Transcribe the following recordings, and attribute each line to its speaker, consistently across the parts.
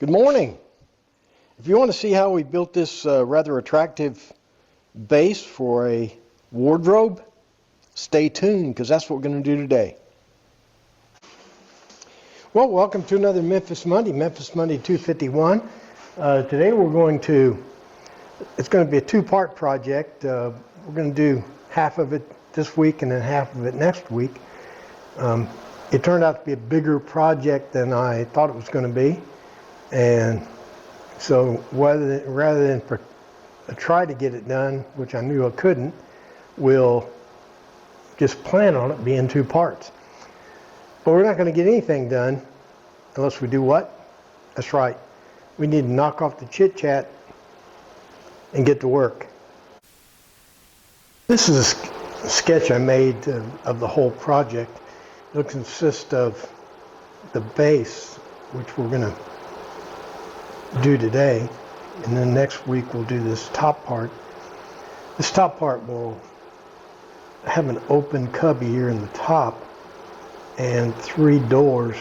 Speaker 1: Good morning. If you want to see how we built this rather attractive base for a wardrobe, stay tuned because that's what we're going to do today. Well, welcome to another Memphis Monday 251. Today it's going to be a two-part project. We're going to do half of it this week and then half of it next week. It turned out to be a bigger project than I thought it was going to be. And so rather than try to get it done, which I knew I couldn't, we'll just plan on it being two parts. But we're not going to get anything done unless we do what? That's right. We need to knock off the chit-chat and get to work. This is a sketch I made of the whole project. It'll consist of the base, which we're going to do today, and then next week we'll do this top part. This top part will have an open cubby here in the top and 3 doors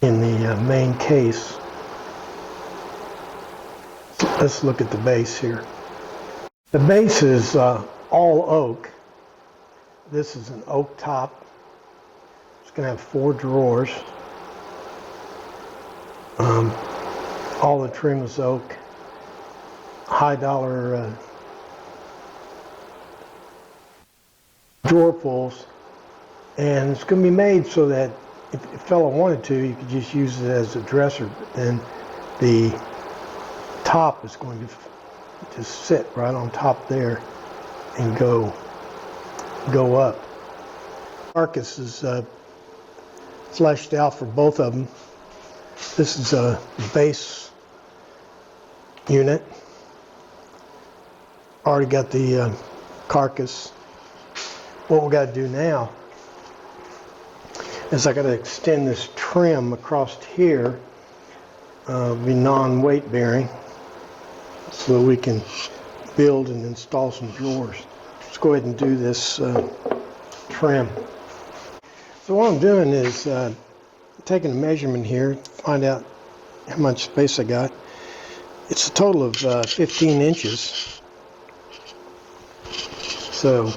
Speaker 1: in the main case. Let's look at the base here. The base is all oak. This is an oak top. It's going to have 4 drawers. All the trim is oak, high dollar drawer pulls, and it's going to be made so that if a fellow wanted to, you could just use it as a dresser, but then the top is going to just sit right on top there and go up. Carcass is fleshed out for both of them. This is a base unit. Already got the carcass. What we got to do now is I got to extend this trim across here, be non-weight bearing, so that we can build and install some drawers. Let's go ahead and do this trim. So what I'm doing is taking a measurement here, find out how much space I got. It's a total of 15 inches. So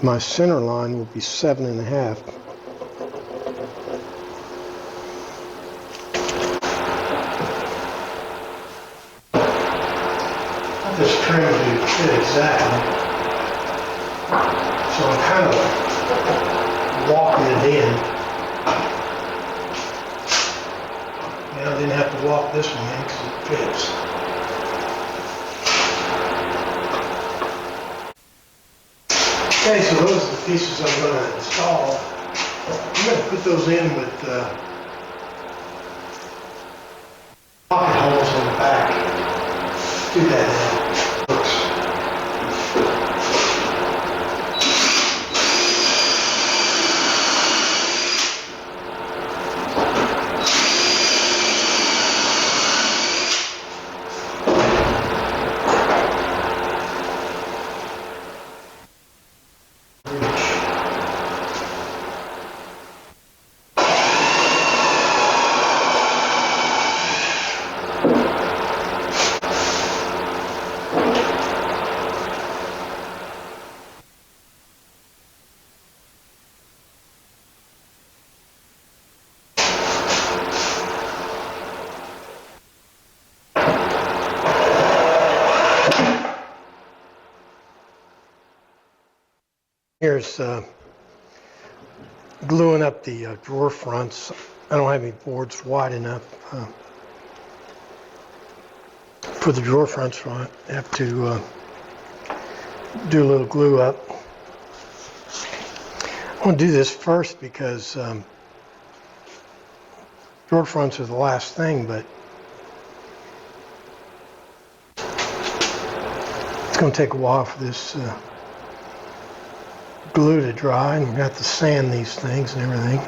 Speaker 1: my center line will be 7.5. This trim to fit exactly. So I'm kind of walking it in. I didn't have to walk this one in because it fits. Okay, so those are the pieces I'm going to install. I'm going to put those in with pocket holes on the back. Do that now. Here's gluing up the drawer fronts. I don't have any boards wide enough for the drawer fronts, so I have to do a little glue up. I want to do this first because drawer fronts are the last thing, but it's going to take a while for this glue to dry, and we're going to have to sand these things and everything.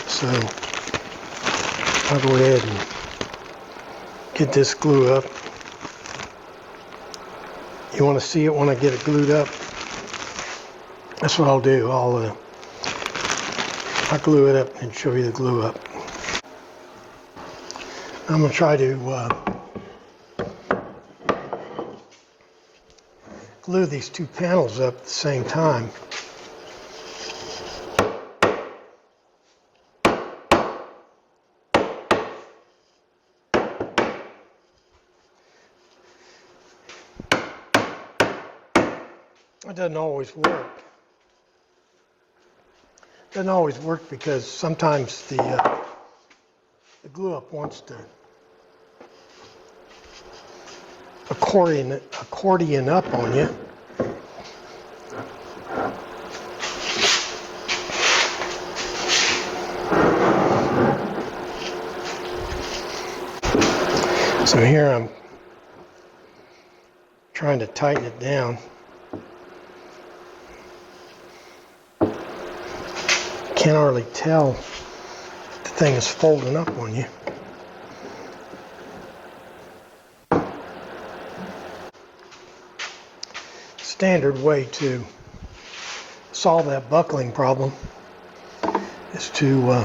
Speaker 1: So I'll go ahead and get this glue up You want to see it when I get it glued up? That's what I'll do. I'll glue it up and show you the glue up. I'm going to try to glue these two panels up at the same time. It doesn't always work. It doesn't always work because sometimes the glue up wants to accordion up on you. So here I'm trying to tighten it down. Can't hardly tell if the thing is folding up on you. Standard way to solve that buckling problem is to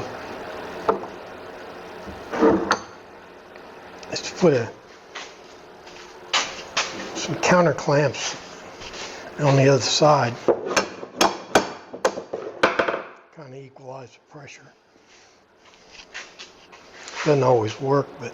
Speaker 1: put some counter clamps on the other side. Kind of equalize the pressure. Doesn't always work, but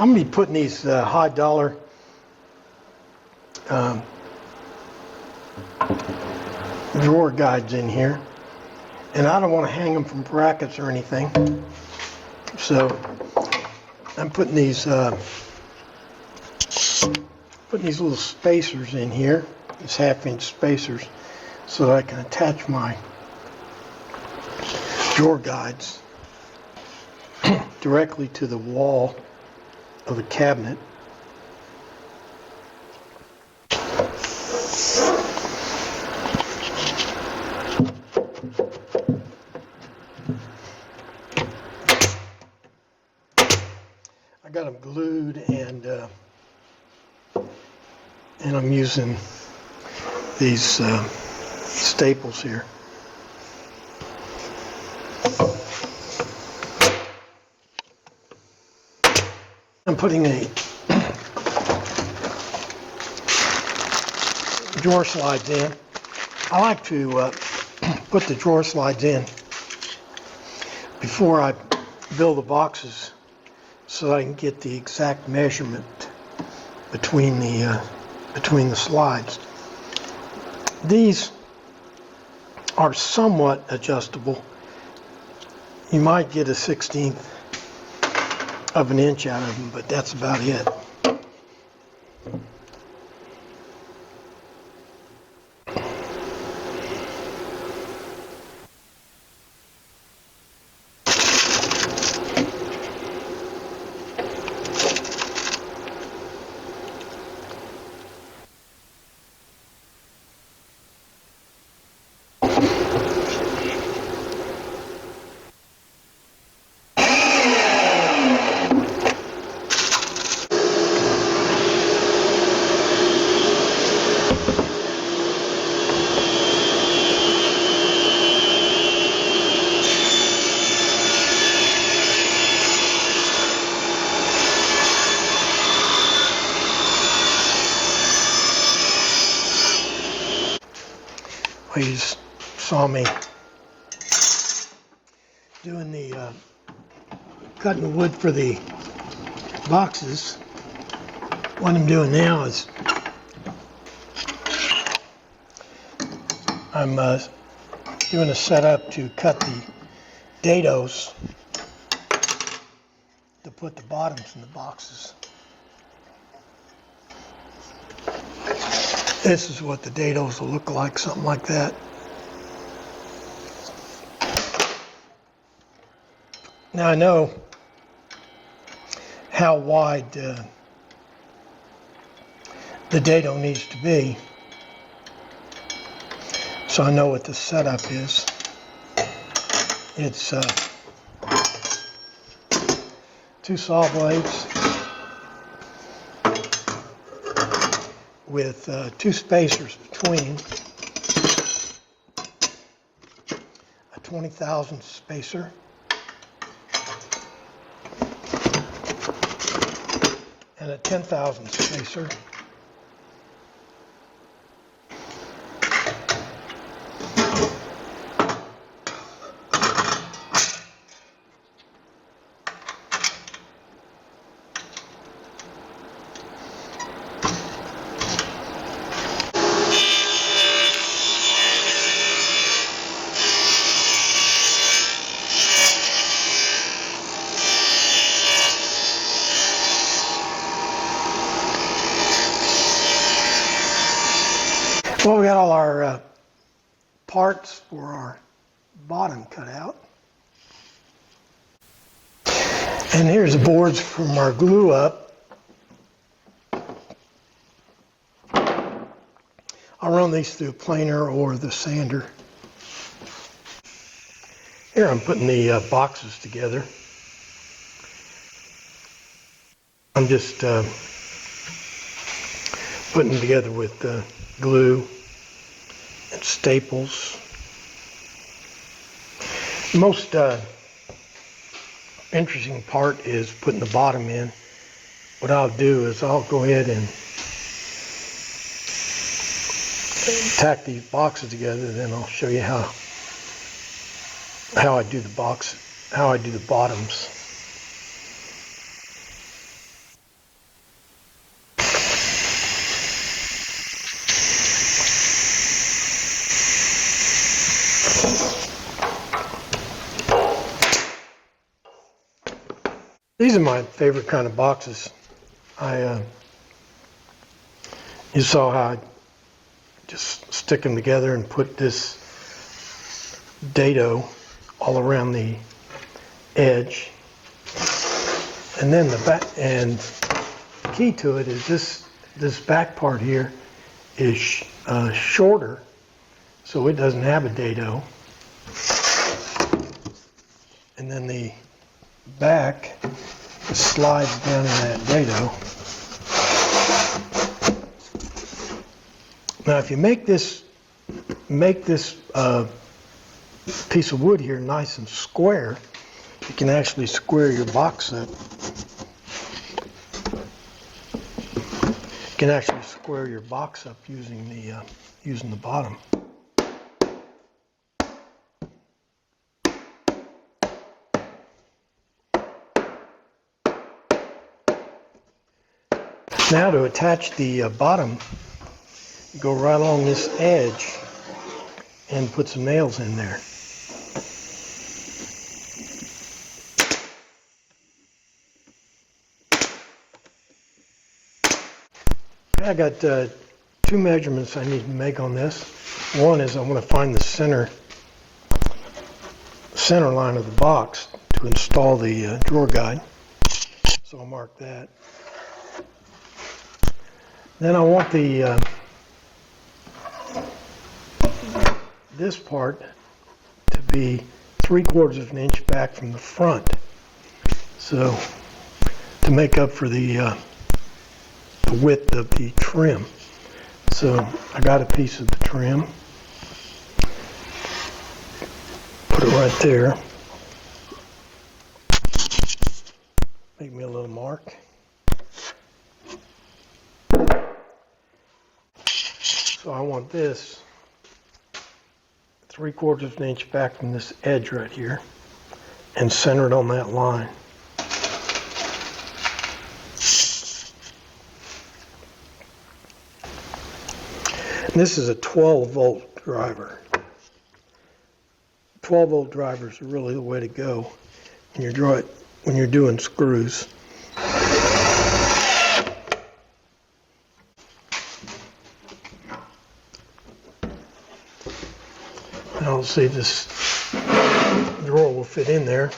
Speaker 1: I'm going to be putting these high dollar drawer guides in here, and I don't want to hang them from brackets or anything, so I'm putting these little spacers in here, these 1/2-inch spacers, so that I can attach my drawer guides directly to the wall of the cabinet. I got them glued, and I'm using these staples here. I'm putting a drawer slides in. I like to put the drawer slides in before I build the boxes, so that I can get the exact measurement between the slides. These are somewhat adjustable. You might get a 1/16 of an inch out of them, but that's about it. Well, you just saw me doing the cutting the wood for the boxes. What I'm doing now is I'm doing a setup to cut the dados to put the bottoms in the boxes. This is what the dados will look like, something like that. Now I know how wide the dado needs to be, so I know what the setup is. It's 2 saw blades with 2 spacers between, a 20,000 spacer, and a 10,000 spacer. Well, we got all our parts for our bottom cut out. And here's the boards from our glue up. I'll run these through a planer or the sander. Here I'm putting the boxes together. I'm just putting them together with glue and staples. The most interesting part is putting the bottom in. What I'll do is I'll go ahead and tack these boxes together, and then I'll show you how I do the bottoms. These are my favorite kind of boxes. You saw how I just stick them together and put this dado all around the edge. And then the back, and the key to it is this back part here is shorter, so it doesn't have a dado. And then the back slides down in that dado. Now, if you make this piece of wood here nice and square, you can actually square your box up. You can actually square your box up using the bottom. Now to attach the bottom, you go right along this edge and put some nails in there. I got 2 measurements I need to make on this. One is I want to find the center line of the box to install the drawer guide. So I'll mark that. Then I want this part to be 3/4 of an inch back from the front. So to make up for the width of the trim. So I got a piece of the trim. Put it right there. Make me a little mark. So I want this 3/4 of an inch back from this edge right here and center it on that line. And this is a 12-volt driver. 12-volt drivers are really the way to go when you're doing screws. I'll see if this drawer will fit in there.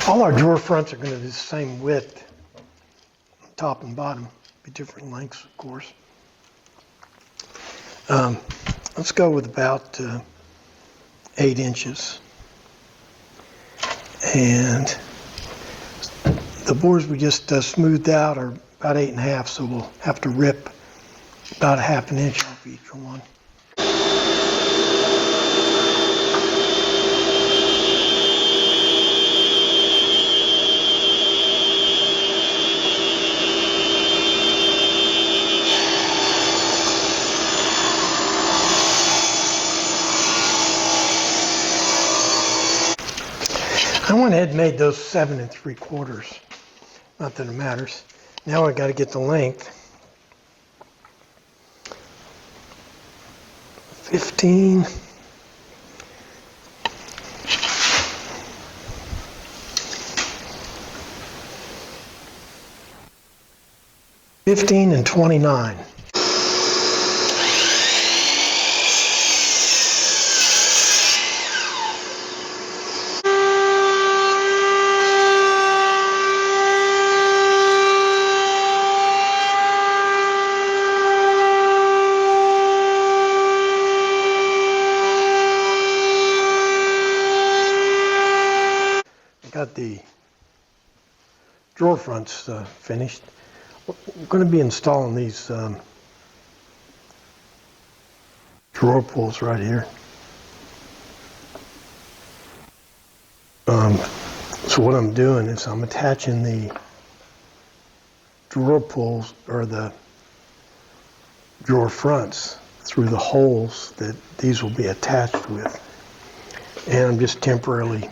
Speaker 1: All our drawer fronts are going to be the same width, top and bottom, be different lengths, of course. Let's go with about 8 inches. And the boards we just smoothed out are about 8.5, so we'll have to rip about 1/2 inch off each one. I went ahead and made those 7 3/4. Not that it matters. Now I got to get the length. 15. And 29. Got the drawer fronts finished. We're going to be installing these drawer pulls right here. So what I'm doing is I'm attaching the drawer pulls, or the drawer fronts, through the holes that these will be attached with. And I'm just temporarily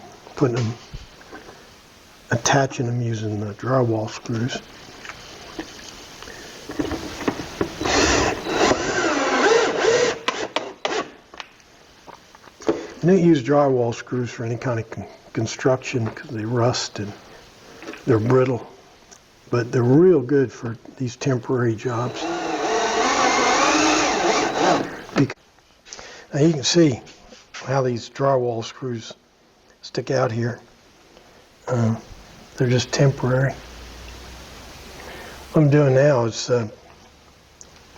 Speaker 1: attaching them using the drywall screws. I don't use drywall screws for any kind of construction because they rust and they're brittle, but they're real good for these temporary jobs. Now you can see how these drywall screws stick out here. They're just temporary. What I'm doing now is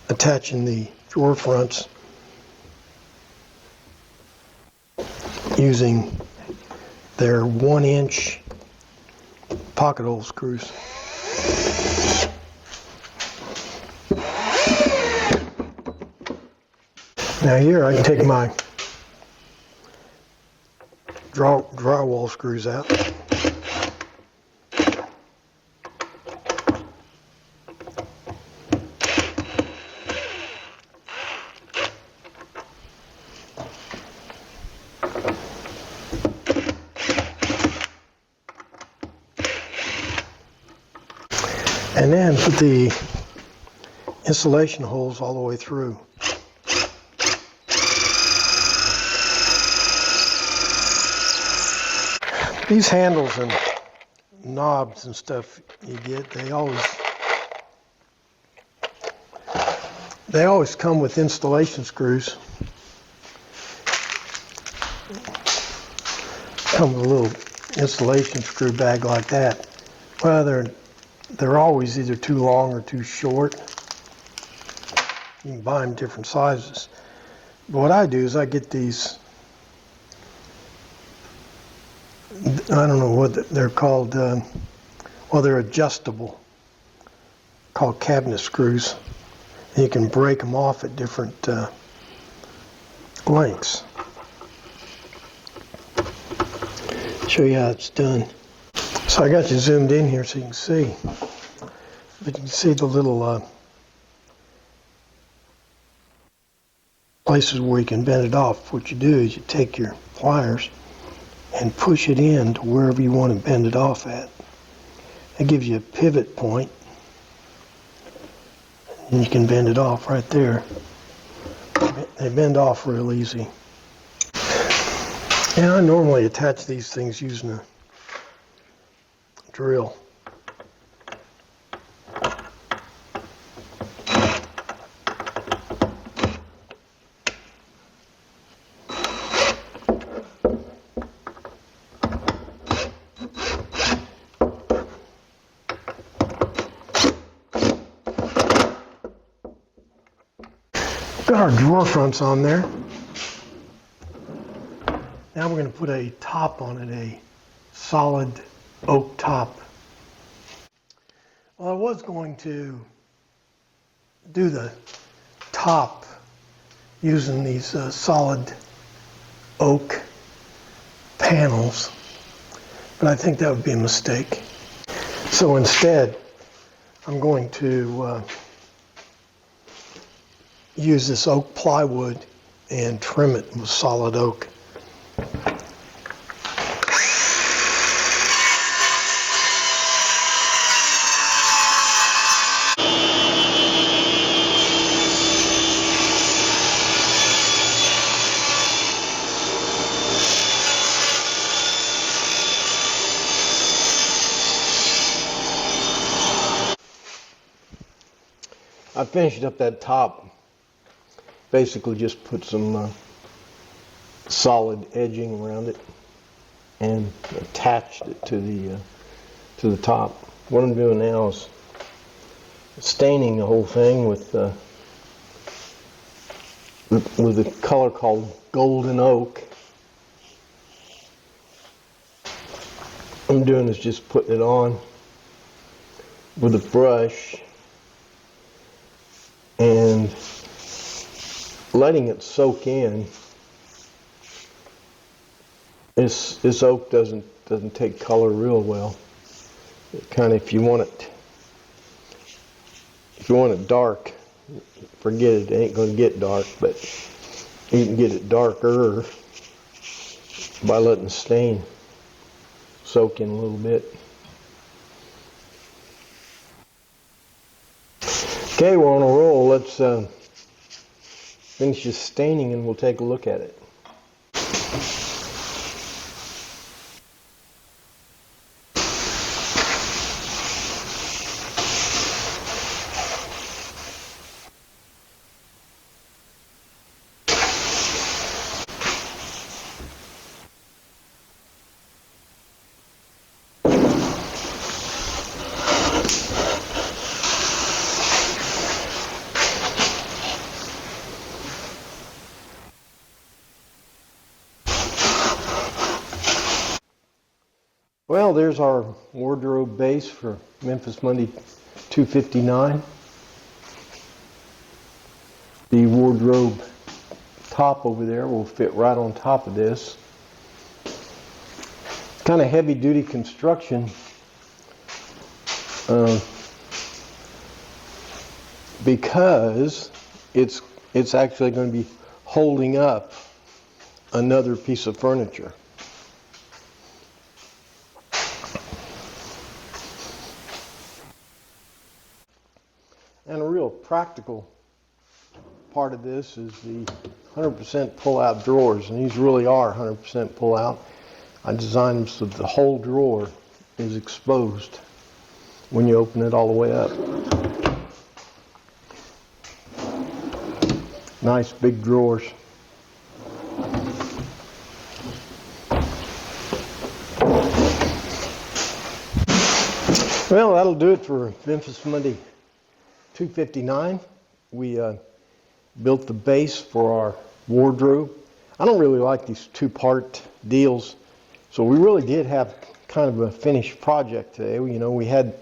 Speaker 1: attaching the drawer fronts using their 1-inch pocket hole screws. Now here I can take my drywall screws out. And then put the insulation holes all the way through. These handles and knobs and stuff you get, they always come with installation screws. Come with a little installation screw bag like that. Well, they're always either too long or too short. You can buy them different sizes. But what I do is I get these, I don't know what they're called, well, they're adjustable, called cabinet screws. And you can break them off at different lengths. Show you how it's done. So I got you zoomed in here so you can see. But you can see the little places where you can bend it off. What you do is you take your pliers and push it in to wherever you want to bend it off at. That gives you a pivot point, and you can bend it off right there. They bend off real easy. And I normally attach these things using a drill. Got our drawer fronts on there. Now we're going to put a top on it, a solid oak top. Well, I was going to do the top using these solid oak panels, but I think that would be a mistake. So instead, I'm going to use this oak plywood and trim it with solid oak. I finished up that top. Basically just put some solid edging around it and attached it to the top. What I'm doing now is staining the whole thing with a color called golden oak. What I'm doing is just putting it on with a brush and letting it soak in. This oak doesn't take color real well. Kind of, if you want it dark, forget it. It ain't going to get dark, but you can get it darker by letting the stain soak in a little bit. Okay, we're on a roll. Let's finish this staining and we'll take a look at it. Well, there's our wardrobe base for Memphis Monday 259. The wardrobe top over there will fit right on top of this. Kind of heavy duty construction because it's actually going to be holding up another piece of furniture. And a real practical part of this is the 100% pull-out drawers, and these really are 100% pull-out. I designed them so the whole drawer is exposed when you open it all the way up. Nice big drawers. Well, that'll do it for Memphis Monday 259. We built the base for our wardrobe. I don't really like these two-part deals, so we really did have kind of a finished project today. We had,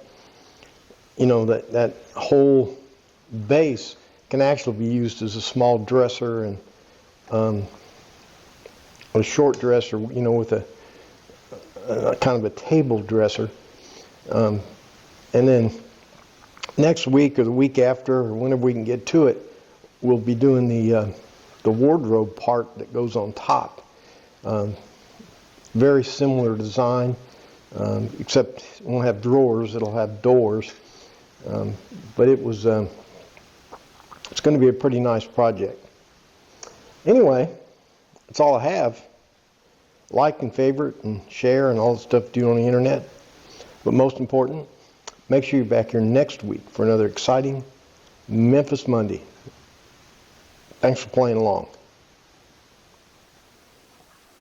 Speaker 1: that whole base can actually be used as a small dresser and a short dresser, with kind of a table dresser. And then next week or the week after, or whenever we can get to it, we'll be doing the wardrobe part that goes on top. Very similar design, except it won't have drawers, it'll have doors. But it's going to be a pretty nice project. Anyway, that's all I have. Like and favorite and share and all the stuff you do on the internet. But most important, make sure you're back here next week for another exciting Memphis Monday. Thanks for playing along.